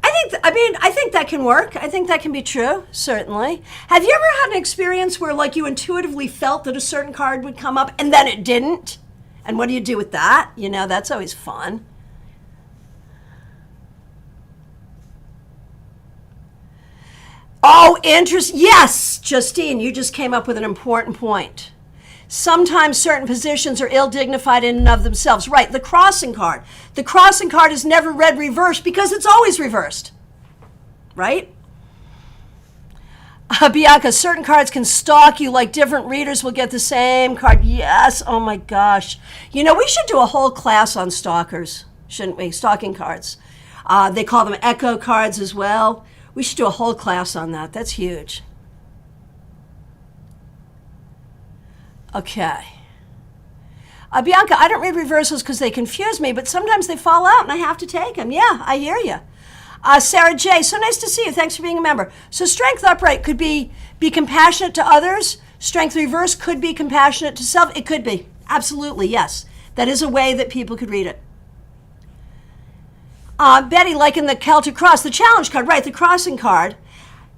I think that can work. I think that can be true, certainly. Have you ever had an experience where like you intuitively felt that a certain card would come up and then it didn't? And what do you do with that? You know, that's always fun. Oh, interesting. Yes, Justine, you just came up with an important point. Sometimes certain positions are ill-dignified in and of themselves. Right, the crossing card. The crossing card is never read reversed because it's always reversed. Right? Bianca, certain cards can stalk you, like different readers will get the same card. Yes, oh my gosh. You know, we should do a whole class on stalkers, shouldn't we? Stalking cards. They call them echo cards as well. We should do a whole class on that. That's huge. Okay. Bianca, I don't read reversals because they confuse me, but sometimes they fall out and I have to take them. Yeah, I hear you. Sarah J., so nice to see you. Thanks for being a member. So strength upright could be compassionate to others. Strength reverse could be compassionate to self. It could be. Absolutely, yes. That is a way that people could read it. Betty, like in the Celtic Cross, the challenge card, right, the crossing card.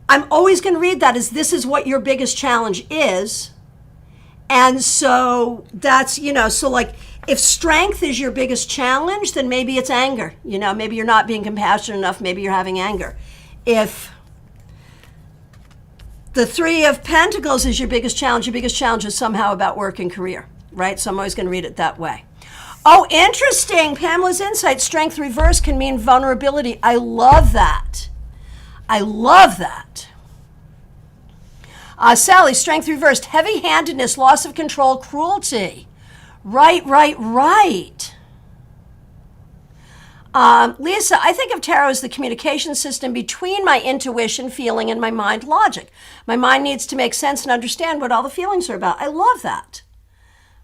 I'm always going to read that as this is what your biggest challenge is. And so that's, you know, so like if strength is your biggest challenge, then maybe it's anger. You know, maybe you're not being compassionate enough. Maybe you're having anger. If the Three of Pentacles is your biggest challenge is somehow about work and career, right? So I'm always going to read it that way. Oh, interesting. Pamela's insight. Strength reverse can mean vulnerability. I love that. I love that. Sally, strength reversed. Heavy-handedness, loss of control, cruelty. Right. Lisa, I think of tarot as the communication system between my intuition, feeling, and my mind logic. My mind needs to make sense and understand what all the feelings are about. I love that.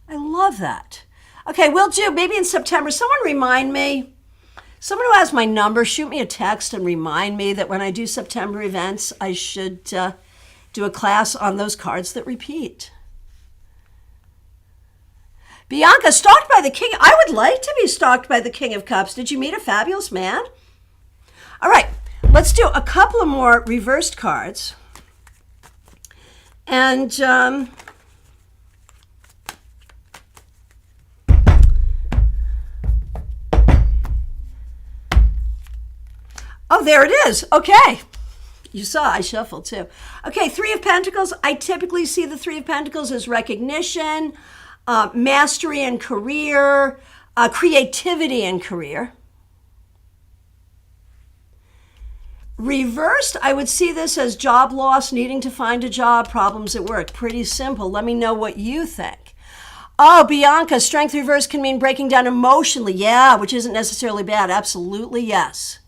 I love that. Okay, we'll do, maybe in September, someone remind me, someone who has my number, shoot me a text and remind me that when I do September events, I should do a class on those cards that repeat. Bianca, stalked by the King. I would like to be stalked by the King of Cups. Did you meet a fabulous man? All right, let's do a couple of more reversed cards. And oh, there it is. Okay. You saw I shuffled too. Okay, Three of Pentacles. I typically see the Three of Pentacles as recognition, mastery and career, creativity and career. Reversed, I would see this as job loss, needing to find a job, problems at work. Pretty simple. Let me know what you think. Oh, Bianca, strength reverse can mean breaking down emotionally. Yeah, which isn't necessarily bad. Absolutely, yes.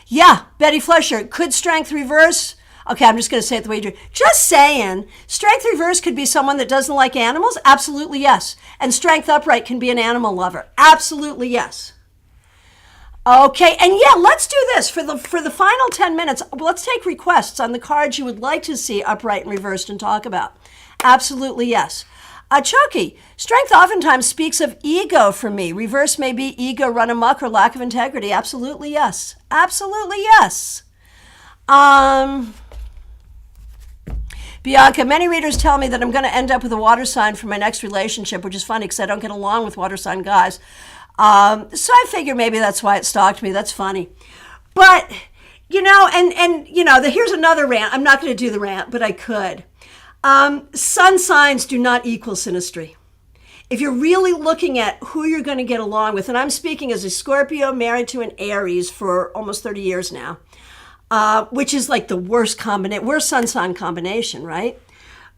Yeah, Betty Fletcher, could strength reverse? Okay, I'm just going to say it the way you do. Just saying, strength reverse could be someone that doesn't like animals? Absolutely, yes. And strength upright can be an animal lover. Absolutely, yes. Okay, and yeah, let's do this. For the final 10 minutes, let's take requests on the cards you would like to see upright and reversed and talk about. Absolutely, yes. Chucky, strength oftentimes speaks of ego for me. Reverse may be ego run amok or lack of integrity. Absolutely, yes. Absolutely, yes. Bianca, many readers tell me that I'm going to end up with a water sign for my next relationship, which is funny because I don't get along with water sign guys. So I figure maybe that's why it stalked me. That's funny. But, you know, and you know, here's another rant. I'm not going to do the rant, but I could. Sun signs do not equal synastry. If you're really looking at who you're going to get along with, and I'm speaking as a Scorpio married to an Aries for almost 30 years now, which is like the worst sun sign combination, right?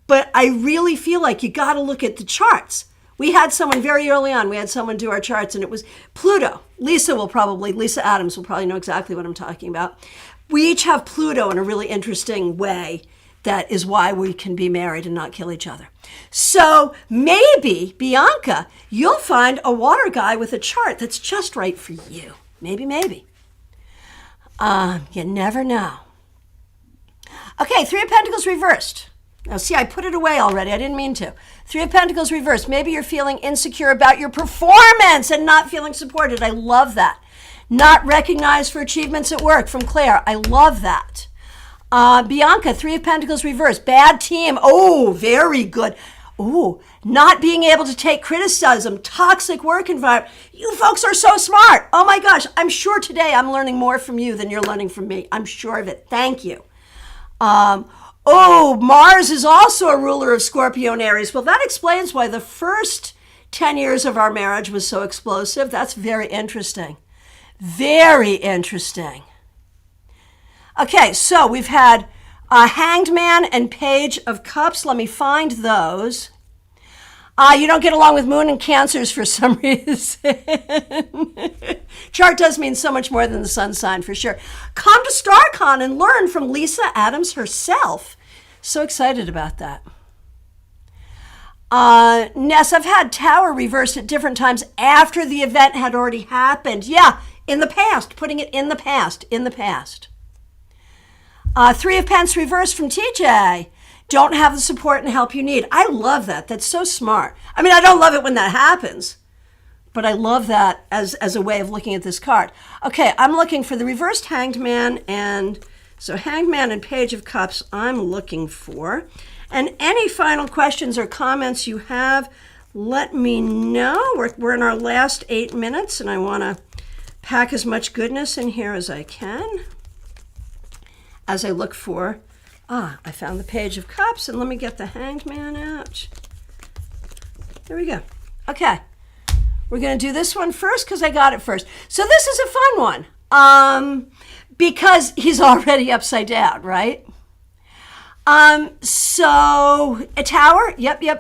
But I really feel like you got to look at the charts. We had someone very early on, we had someone do our charts, and it was Pluto. Lisa Adams will probably know exactly what I'm talking about. We each have Pluto in a really interesting way. That is why we can be married and not kill each other. So maybe, Bianca, you'll find a water guy with a chart that's just right for you. Maybe. You never know. Okay, Three of Pentacles reversed. Now, see, I put it away already. I didn't mean to. Three of Pentacles reversed. Maybe you're feeling insecure about your performance and not feeling supported. I love that. Not recognized for achievements at work from Claire. I love that. Bianca, Three of Pentacles reversed. Bad team. Oh, very good. Oh, not being able to take criticism. Toxic work environment. You folks are so smart. Oh my gosh. I'm sure today I'm learning more from you than you're learning from me. I'm sure of it. Thank you. Mars is also a ruler of Scorpio and Aries. Well, that explains why the first 10 years of our marriage was so explosive. That's very interesting. Very interesting. Okay, so we've had Hanged Man and Page of Cups. Let me find those. You don't get along with Moon and Cancers for some reason. Chart does mean so much more than the sun sign, for sure. Come to StarCon and learn from Lisa Adams herself. So excited about that. Ness, I've had Tower reversed at different times after the event had already happened. Yeah, in the past, putting it in the past. Three of Pence reversed from TJ. Don't have the support and help you need. I love that. That's so smart. I mean, I don't love it when that happens, but I love that as a way of looking at this card. Okay, I'm looking for the reversed Hanged Man, and so Hanged Man and Page of Cups I'm looking for. And any final questions or comments you have, let me know. We're in our last 8 minutes, and I want to pack as much goodness in here as I can. As I look for, I found the Page of Cups, and let me get the Hanged Man out. There we go. Okay, we're going to do this one first because I got it first. So this is a fun one because he's already upside down, right? So a Tower, yep. Three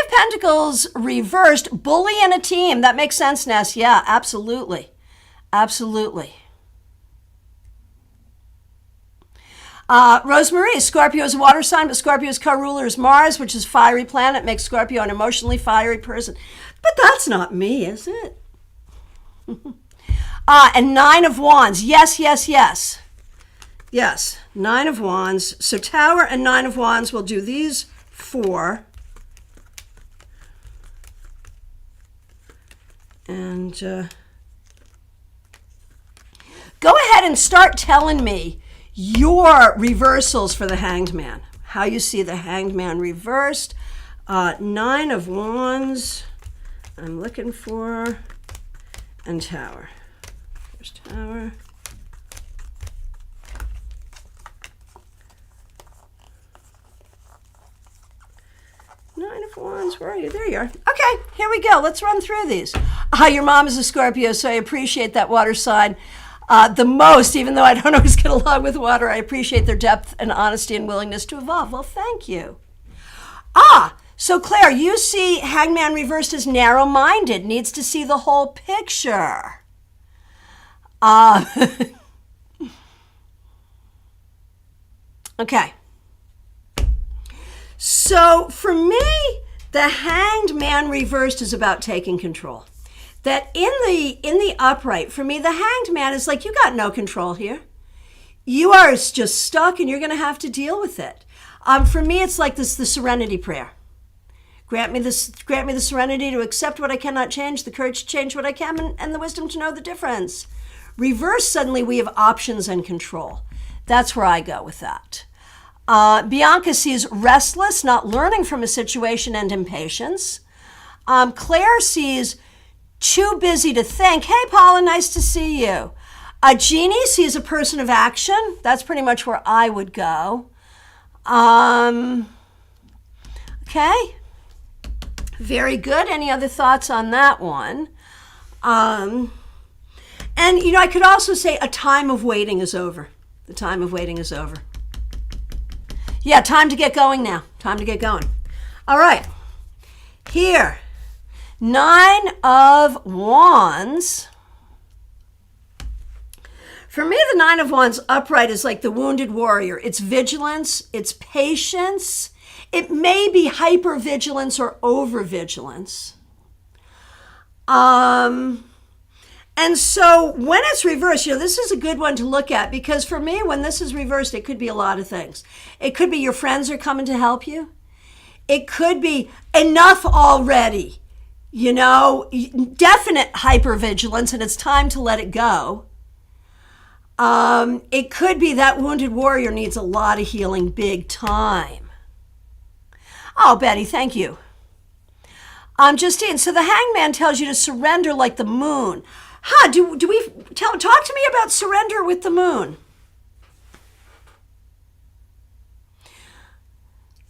of Pentacles reversed, bully in a team. That makes sense, Ness. Yeah, absolutely. Rosemarie, Scorpio is a water sign, but Scorpio's co-ruler is Mars, which is fiery planet, makes Scorpio an emotionally fiery person. But that's not me, is it? And Nine of Wands. Yes. Yes, Nine of Wands. So Tower and Nine of Wands, we'll do these 4. And go ahead and start telling me your reversals for the Hanged Man. How you see the Hanged Man reversed. Nine of Wands, I'm looking for, and Tower. There's Tower. Nine of Wands, where are you? There you are. Okay, here we go. Let's run through these. Your mom is a Scorpio, so I appreciate that water sign the most, even though I don't always get along with water. I appreciate their depth and honesty and willingness to evolve. Well, thank you. So Claire, you see Hangman reversed as narrow-minded, needs to see the whole picture. Okay. So for me, the Hanged Man reversed is about taking control. That in the upright, for me, the Hanged Man is like, you got no control here. You are just stuck and you're going to have to deal with it. For me, it's like this, the serenity prayer. Grant me the serenity to accept what I cannot change, the courage to change what I can, and the wisdom to know the difference. Reverse, suddenly we have options and control. That's where I go with that. Bianca sees restless, not learning from a situation, and impatience. Claire sees too busy to think. Hey, Paula, nice to see you. Jeannie sees a person of action. That's pretty much where I would go. Okay. Very good. Any other thoughts on that one? And, I could also say a time of waiting is over. The time of waiting is over. Yeah, time to get going now. Time to get going. All right. Here, 9 of Wands. For me, the 9 of Wands upright is like the wounded warrior. It's vigilance, it's patience. It may be hypervigilance or overvigilance. And so when it's reversed, this is a good one to look at, because for me, when this is reversed, it could be a lot of things. It could be your friends are coming to help you. It could be enough already, definite hypervigilance, and it's time to let it go. It could be that wounded warrior needs a lot of healing, big time. Oh, Betty, thank you. Justine, so the hangman tells you to surrender like the moon. Do we talk to me about surrender with the moon?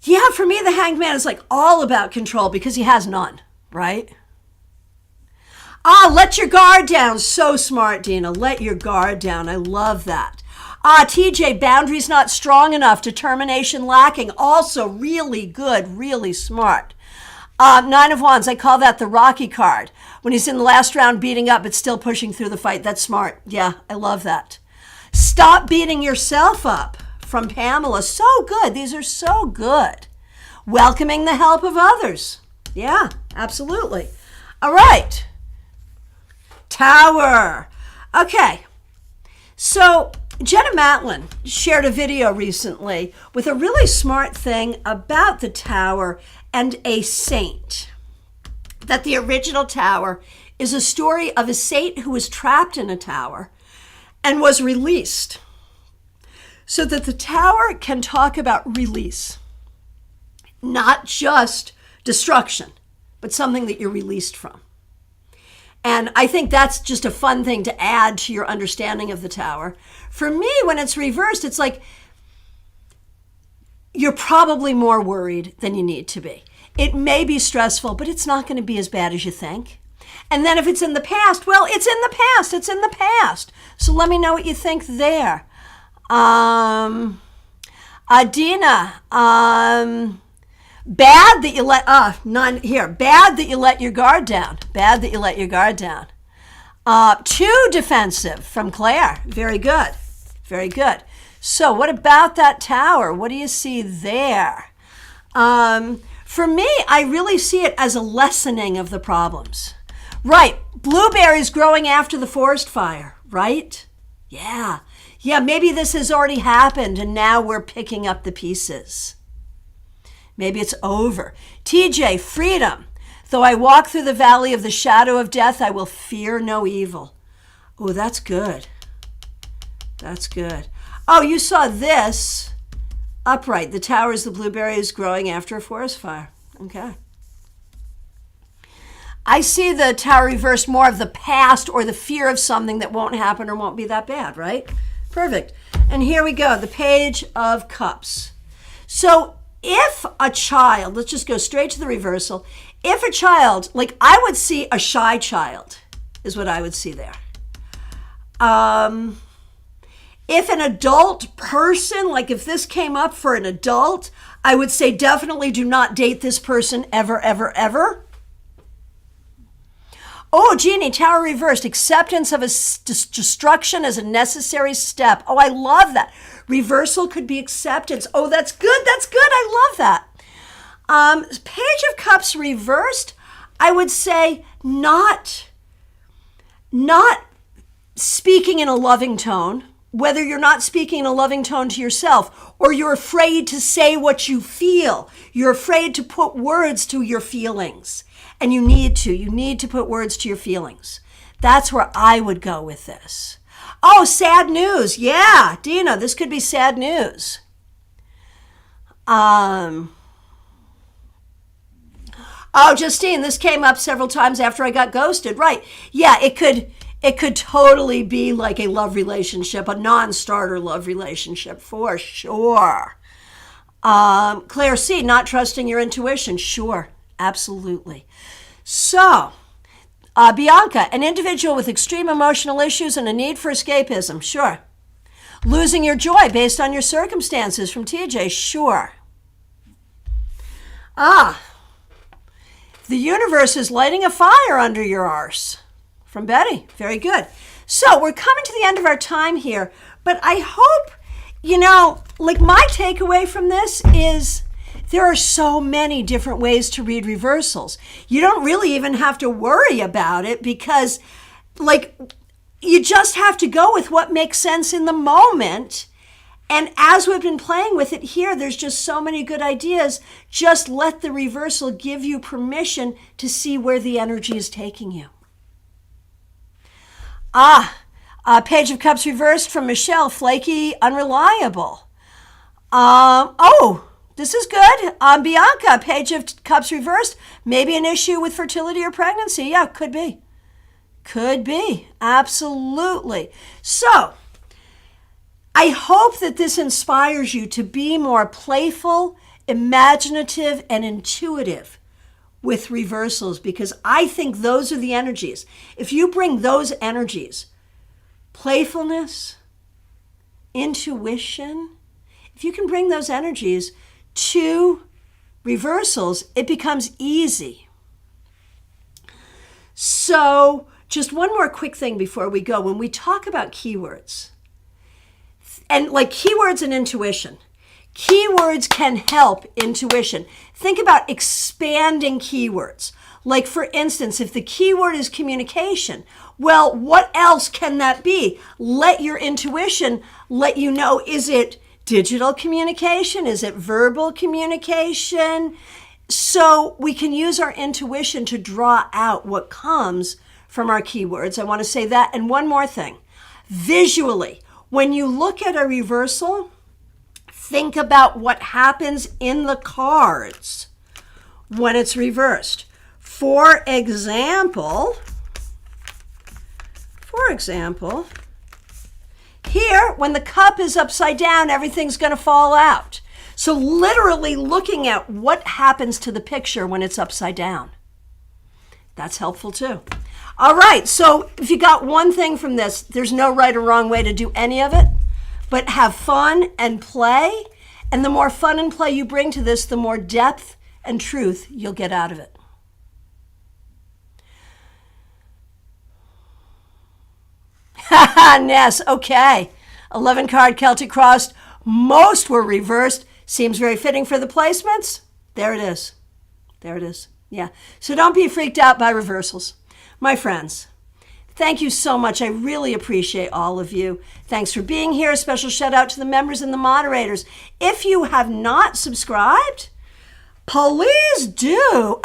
Yeah, for me, the hangman is like all about control because he has none, right? Let your guard down. So smart, Dina. Let your guard down. I love that. TJ, boundaries not strong enough, determination lacking. Also really good, really smart. 9 of Wands, I call that the Rocky card. When he's in the last round beating up, but still pushing through the fight. That's smart. Yeah, I love that. Stop beating yourself up, from Pamelas. So good. These are so good. Welcoming the help of others. Yeah, absolutely. All right. Tower. Okay. So Jenna Matlin shared a video recently with a really smart thing about the Tower and a saint. That the original Tower is a story of a saint who was trapped in a tower and was released. So that the Tower can talk about release. Not just destruction, but something that you're released from. And I think that's just a fun thing to add to your understanding of the Tower. For me, when it's reversed, it's like you're probably more worried than you need to be. It may be stressful, but it's not going to be as bad as you think. And then if it's in the past, well, it's in the past. It's in the past. So let me know what you think there. Adina, bad that you let, bad that you let your guard down. Bad that you let your guard down. Too defensive from Claire. Very good. Very good. So what about that Tower? What do you see there? For me, I really see it as a lessening of the problems. Right. Blueberries growing after the forest fire, right? Yeah. Yeah, maybe this has already happened and now we're picking up the pieces. Maybe it's over. TJ, freedom. Though I walk through the valley of the shadow of death, I will fear no evil. Oh, that's good. That's good. Oh, you saw this. Upright. The Tower is the blueberries growing after a forest fire. Okay. I see the Tower reversed more of the past or the fear of something that won't happen or won't be that bad, right? Perfect. And here we go. The Page of Cups. So if a child, let's just go straight to the reversal. If a child, like I would see a shy child, is what I would see there. If an adult person, like if this came up for an adult, I would say definitely do not date this person ever, ever, ever. Oh, Jeannie, Tower reversed. Acceptance of a destruction as a necessary step. Oh, I love that. Reversal could be acceptance. Oh, that's good. That's good. I love that. Page of Cups reversed, I would say not speaking in a loving tone, whether you're not speaking in a loving tone to yourself or you're afraid to say what you feel. You're afraid to put words to your feelings. And you need to put words to your feelings. That's where I would go with this. Oh, sad news. Yeah, Dina, this could be sad news. Oh, Justine, this came up several times after I got ghosted. Right. Yeah, it could totally be like a love relationship, a non-starter love relationship for sure. Claire C, not trusting your intuition. Sure, absolutely. So, Bianca, an individual with extreme emotional issues and a need for escapism. Sure. Losing your joy based on your circumstances from TJ. Sure. The universe is lighting a fire under your arse. From Betty. Very good. So we're coming to the end of our time here, but I hope, like my takeaway from this is there are so many different ways to read reversals. You don't really even have to worry about it because, you just have to go with what makes sense in the moment. And as we've been playing with it here, there's just so many good ideas. Just let the reversal give you permission to see where the energy is taking you. Page of Cups reversed from Michelle, flaky, unreliable. This is good. Bianca, Page of Cups reversed. Maybe an issue with fertility or pregnancy. Yeah, could be. Could be. Absolutely. So, I hope that this inspires you to be more playful, imaginative, and intuitive with reversals, because I think those are the energies. If you bring those energies, playfulness, intuition, if you can bring those energies to reversals, it becomes easy. So, just one more quick thing before we go. When we talk about keywords, and like keywords and intuition, keywords can help intuition. Think about expanding keywords. Like for instance, if the keyword is communication, well, what else can that be? Let your intuition let you know, is it digital communication? Is it verbal communication? So we can use our intuition to draw out what comes from our keywords. I want to say that. And one more thing, visually, when you look at a reversal, think about what happens in the cards when it's reversed. For example, here, when the cup is upside down, everything's going to fall out. So literally looking at what happens to the picture when it's upside down. That's helpful too. All right, so if you got one thing from this, there's no right or wrong way to do any of it, but have fun and play. And the more fun and play you bring to this, the more depth and truth you'll get out of it. Ness, okay. 11 card Celtic crossed. Most were reversed. Seems very fitting for the placements. There it is. There it is. Yeah. So don't be freaked out by reversals. My friends, thank you so much. I really appreciate all of you. Thanks for being here. A special shout out to the members and the moderators. If you have not subscribed, please do.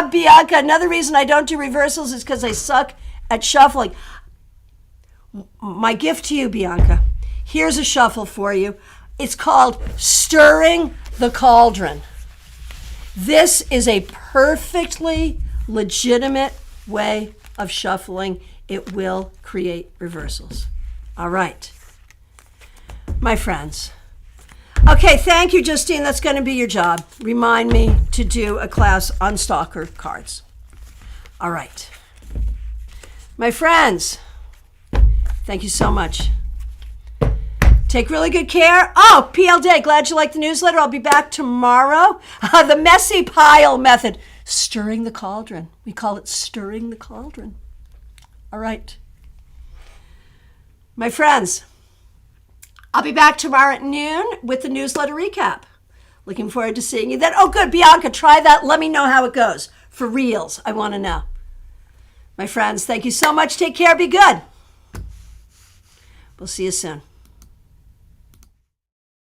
Bianca, another reason I don't do reversals is because I suck at shuffling. My gift to you, Bianca, here's a shuffle for you. It's called Stirring the Cauldron. This is a perfectly legitimate way of shuffling. It will create reversals. All right, my friends. Okay, thank you, Justine. That's going to be your job. Remind me to do a class on stalker cards. All right, my friends, thank you so much. Take really good care. Oh, PL Day, glad you liked the newsletter. I'll be back tomorrow. The messy pile method. Stirring the cauldron. We call it stirring the cauldron. All right. My friends, I'll be back tomorrow at noon with the newsletter recap. Looking forward to seeing you then. Oh, good, Bianca, try that. Let me know how it goes. For reals, I want to know. My friends, thank you so much. Take care. Be good. We'll see you soon.